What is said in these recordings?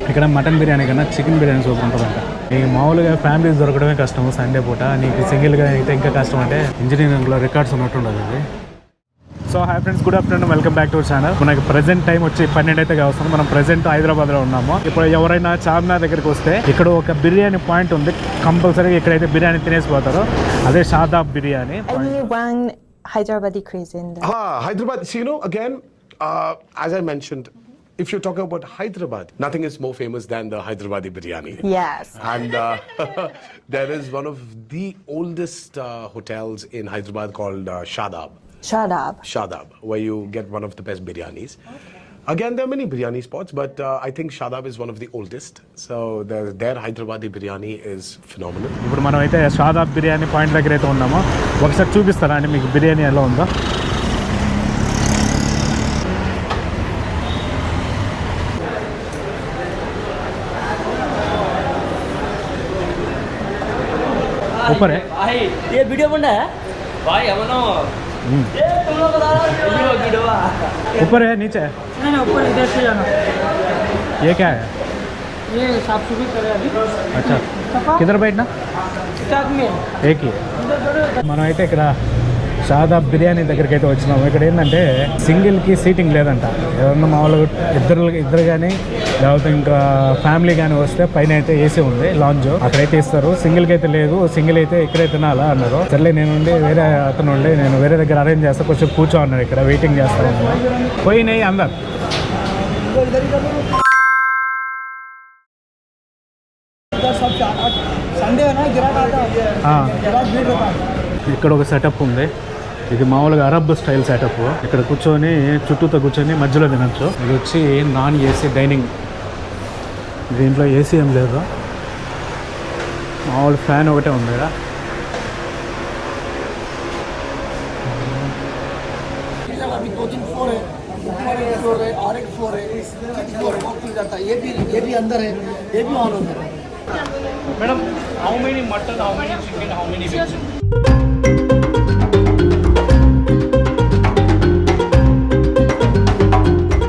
ఇక్కడ మటన్ బిర్యానీ కన్నా chicken biryani super ఉంటుందంట. ఈ మామూలుగా ఫ్యామిలీస్ దొరకడమే కష్టం సండే పూట, నీకు సింగిల్గా అయితే ఇంకా కష్టం. అంటే ఇంజనీరింగ్లో రికార్డ్స్ ఉన్నట్టు ఉండదు అది. So hi friends, good afternoon, welcome back to our channel. మనకి ప్రెజెంట్ టైం వచ్చి 12 అయితే వస్తుంది. మనం ప్రెజెంట్ హైదరాబాద్లో ఉన్నాము. ఇప్పుడు ఎవరైనా చార్మినార్ దగ్గరికి వస్తే ఇక్కడ ఒక బిర్యానీ పాయింట్ ఉంది, కంపల్సరీగా ఇక్కడైతే బిర్యానీ తినేసిపోతారు. అదే Shadab biryani. Hyderabadi craze in there. Hyderabad. So, again, as I mentioned, if you're talking about Hyderabad, nothing is more famous than the Hyderabadi biryani. Yes. And there is one of the oldest hotels in Hyderabad called Shadab, where you get one of the best biryanis. Again, there are many biryani spots, but I think Shadab is one of the oldest. So their Hyderabadi biryani is phenomenal. ఇప్పుడు మనం అయితే Shadab biryani point దగ్గర అయితే ఉన్నాము. ఒకసారి చూపిస్తారా అండి మీకు బిర్యానీ ఎలా ఉందో? ऊपर है ये वीडियो बन रहा है भाई हमनो ये तुम लोग बता रहे हो वीडियो ऊपर है नीचे है? नहीं ऊपर इधर से जाना. ये क्या है? ये साफ सुथरी करे अभी. अच्छा, किधर बैठना? साथ में एक ही. మనం అయితే ఇక్కడ షాదాబ్ బిర్యానీ దగ్గరికి అయితే వచ్చినాము. ఇక్కడ ఏంటంటే సింగిల్కి సీటింగ్ లేదంట. ఎవరన్నా మామూలుగా ఇద్దరు కానీ లేకపోతే ఇంకా ఫ్యామిలీ కానీ వస్తే పైన అయితే ఏసీ ఉంది, లాంజ్, అక్కడైతే ఇస్తారు. సింగిల్కి అయితే లేదు. సింగిల్ అయితే ఇక్కడే తినాలా అన్నారు. సర్లే నేను వేరే అతను నేను వేరే దగ్గర అరేంజ్ చేస్తా, కొంచెం కూర్చో అన్నారు. ఇక్కడ వెయిటింగ్ చేస్తాను. పోయినాయి అందరు. ఇక్కడ ఒక సెటప్ ఉంది. ఇది మామూలుగా అరబ్ స్టైల్ సెటప్. ఇక్కడ కూర్చొని చుట్టూతో కూర్చొని మధ్యలో తినచ్చు. ఇది వచ్చి నాన్ ఏసీ డైనింగ్. దీంట్లో ఏసీ ఏం లేదు, మామూలు ఫ్యాన్ ఒకటే ఉంది ఇక్కడ. Madam how many mutton, how many chicken, how many ways?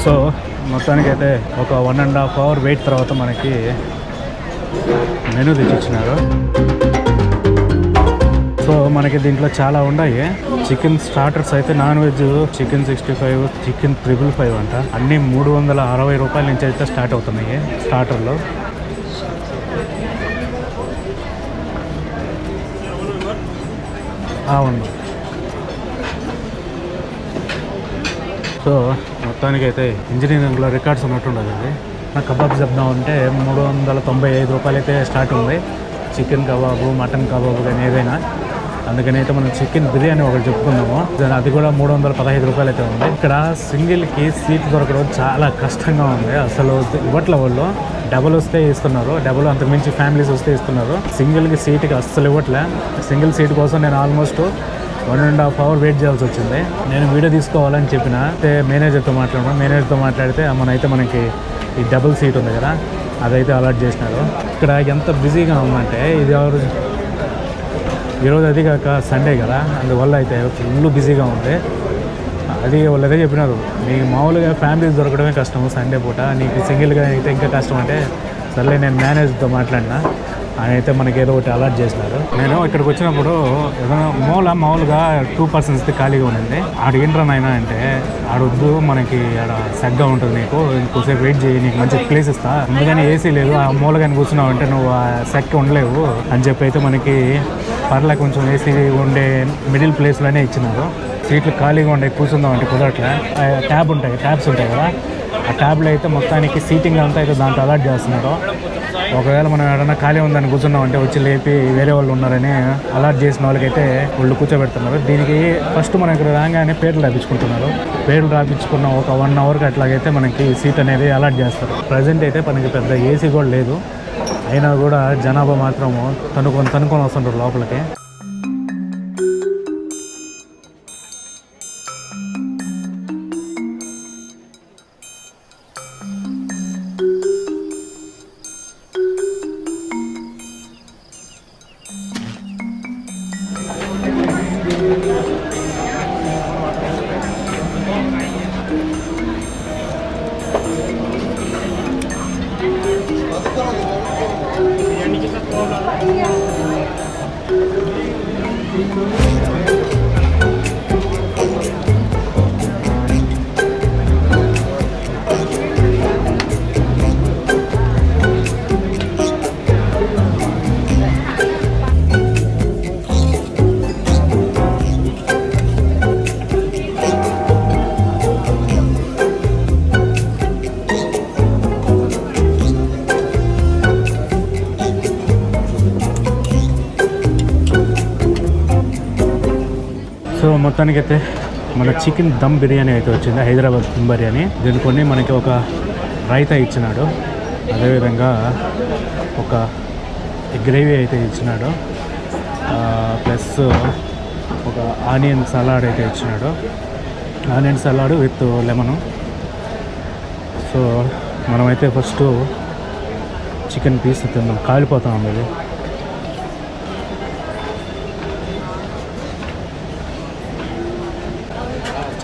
So మొత్తానికైతే ఒక 1.5 hour వెయిట్ తర్వాత మనకి మెనూ తెచ్చిచ్చినారు. సో మనకి దీంట్లో చాలా ఉన్నాయి. చికెన్ స్టార్టర్స్ అయితే నాన్ వెజ్ చికెన్ 65, చికెన్ 555 అంట. అన్నీ 360 రూపాయల నుంచి అయితే స్టార్ట్ అవుతున్నాయి స్టార్టర్లో. అవును. సో మొత్తానికైతే ఇంజనీరింగ్లో రికార్డ్స్ ఉన్నట్టు ఉండదు అది. కబాబ్ చెప్దామంటే 395 రూపాయలు అయితే స్టార్ట్ ఉంది. చికెన్ కబాబు, మటన్ కబాబు కానీ ఏదైనా. అందుకని అయితే మనం చికెన్ బిర్యానీ ఒకటి చెప్పుకున్నాము. అది కూడా 315 రూపాయలు అయితే ఉంది. ఇక్కడ సింగిల్కి సీట్ దొరకడం చాలా కష్టంగా ఉంది. అసలు ఇవ్వట్ల వాళ్ళు డబుల్ వస్తే ఇస్తున్నారు, డబుల్ అంతకుమించి ఫ్యామిలీస్ వస్తే ఇస్తున్నారు. సింగిల్కి సీట్కి అస్సలు ఇవ్వట్లే. సింగిల్ సీట్ కోసం నేను ఆల్మోస్ట్ 1.5 hour వెయిట్ చేయాల్సి వచ్చింది. నేను వీడియో తీసుకోవాలని చెప్పిన అయితే మేనేజర్తో మాట్లాడితే మనకి ఈ డబుల్ సీట్ ఉంది కదా, అదైతే అలాట్ చేసినారు. ఇక్కడ ఎంత బిజీగా ఉందంటే ఈరోజు అది కాక సండే కదా, అందువల్ల అయితే ఫుల్ బిజీగా ఉంది. అది వాళ్ళు అదే చెప్పినారు, మీకు మామూలుగా ఫ్యామిలీస్ దొరకడమే కష్టం సండే పూట, నీకు సింగిల్గా అయితే ఇంకా కష్టం. అంటే సర్లే నేను మేనేజర్తో మాట్లాడినా, ఆయన అయితే మనకి ఏదో ఒకటి అలాట్ చేసినారు. నేను ఇక్కడికి వచ్చినప్పుడు ఏదైనా మామూలుగా 2 persons ఖాళీగా ఉండింది. ఆడిగింట్రా నాయన అంటే ఆడొద్దు, మనకి ఆడ సెగ్గా ఉంటుంది, నీకు ఇంకోసేపు వెయిట్ చేయి, నీకు మంచి ప్లేస్ ఇస్తా, అందుకని ఏసీ లేదు, ఆ మూలగాని కూర్చున్నావు అంటే నువ్వు ఆ సెక్ ఉండలేవు అని చెప్పి అయితే మనకి పర్లే కొంచెం ఏసీ ఉండే మిడిల్ ప్లేస్లోనే ఇచ్చినారు. సీట్లు ఖాళీగా ఉండే కూర్చుందాం అంటే కుదరట్లే. ట్యాబ్స్ ఉంటాయి కదా, ఆ ట్యాబ్లో అయితే మొత్తానికి సీటింగ్ అంతా అయితే దాంట్లో అలాట్ చేస్తున్నారు. ఒకవేళ మనం ఏదైనా ఖాళీ ఉందని కూర్చున్నాం అంటే వచ్చి లేపి వేరే వాళ్ళు ఉన్నారని అలాట్ చేసిన వాళ్ళకైతే వాళ్ళు కూర్చోబెడుతున్నారు. దీనికి ఫస్ట్ మనం ఇక్కడ రాగానే పేర్లు రాపించుకుంటున్నారు. పేర్లు రాపించుకున్న ఒక 1 hourకి అట్లాగైతే మనకి సీట్ అనేది అలాట్ చేస్తారు. ప్రజెంట్ అయితే మనకి పెద్ద ఏసీ కూడా లేదు, అయినా కూడా జనాభా మాత్రము తనుకొని వస్తుంటారు లోపలికి. సో మొత్తానికైతే మన చికెన్ దమ్ బిర్యానీ అయితే వచ్చింది, హైదరాబాద్ దమ్ బిర్యానీ. దీన్ని కొన్ని మనకి ఒక రైతా ఇచ్చినాడు, అదేవిధంగా ఒక గ్రేవీ అయితే ఇచ్చినాడు, ప్లస్ ఒక ఆనియన్ సలాడ్ అయితే ఇచ్చినాడు, onion salad with lemon. So మనమైతే ఫస్ట్ చికెన్ పీస్ తిందాం, కాలిపోతాం ఇది.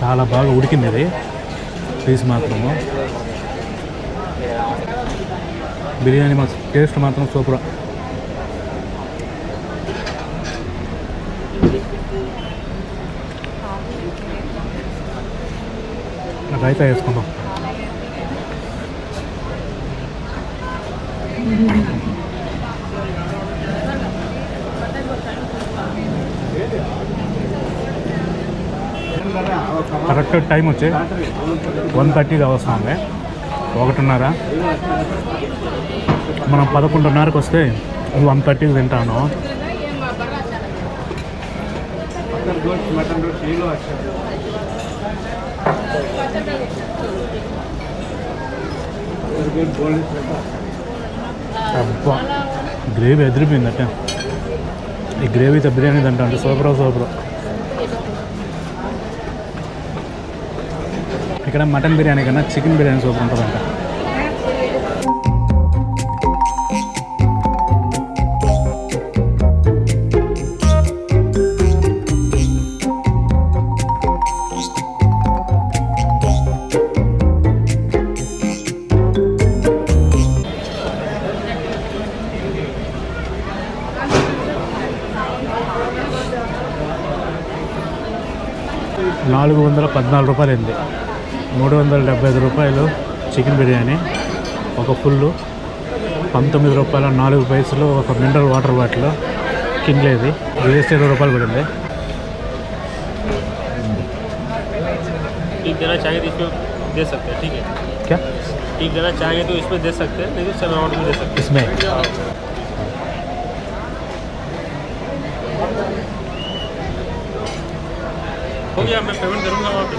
చాలా బాగా ఉడికింది ఇది పీస్ మాత్రము. బిర్యానీ టేస్ట్ మాత్రం సూపర్. రైతా వేసుకుందాం. కరెక్ట్ టైం వచ్చి 1:30 వస్తుంది, 1:30. మనం 11:30కి వస్తే 1:30కి తింటాను. అబ్బా గ్రేవీ ఎదిరిపోయిందట. ఈ గ్రేవీతో బిర్యానీ తింటా అంటే సూపర్. ఇక్కడ మటన్ బిర్యానీ కన్నా చికెన్ బిర్యానీ సూపర్ ఉంటుందంట. $414 అయింది. 375 రూపాయలు చికెన్ బిర్యానీ, ఒక ఫుల్లు. $19.04 ఒక మినరల్ వాటర్ బాటిల్ కిన్లేది. GST ₹20 పడింది. टिप देना चाहेंगे तो इसमें दे सकते हैं, ठीक है? क्या टिप देना चाहेंगे तो इसमें दे सकते हैं, नहीं तो सब अमाउंट में दे सकते हैं इसमें? हो गया, मैं पेमेंट करूँगा वहाँ पे.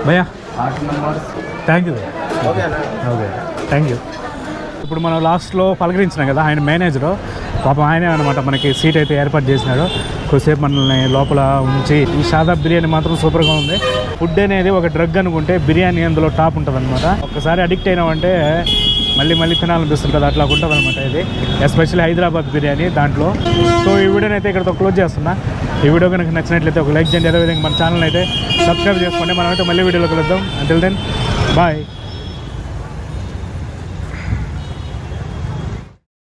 భయ్యా thank you. Okay thank you. ఇప్పుడు మనం లాస్ట్లో పలకరించినాం కదా, ఆయన మేనేజరు పాపం ఆయనే అనమాట మనకి సీట్ అయితే ఏర్పాటు చేసినాడు. కొద్దిసేపు మనల్ని లోపల ఉంచి. ఈ షాదాబ్ బిర్యానీ మాత్రం సూపర్గా ఉంది. ఫుడ్ అనేది ఒక డ్రగ్ అనుకుంటే బిర్యానీ అందులో టాప్ ఉంటుంది అనమాట. ఒక్కసారి అడిక్ట్ అయినామంటే మళ్ళీ తినాలనిపిస్తుంటుంది, అట్లా ఉంటుంది అనమాట ఇది. ఎస్పెషల్లీ హైదరాబాద్ బిర్యానీ దాంట్లో. సో ఈ వీడియోని అయితే ఇక్కడతో క్లోజ్ చేస్తున్నా. ఈ వీడియో కనుక నచ్చినట్లయితే ఒక లైక్ చేయండి, అదేవిధంగా మన ఛానల్ అయితే సబ్స్క్రైబ్ చేసుకోండి. మనమైతే మళ్ళీ వీడియోలో కలుద్దాం. Until then bye.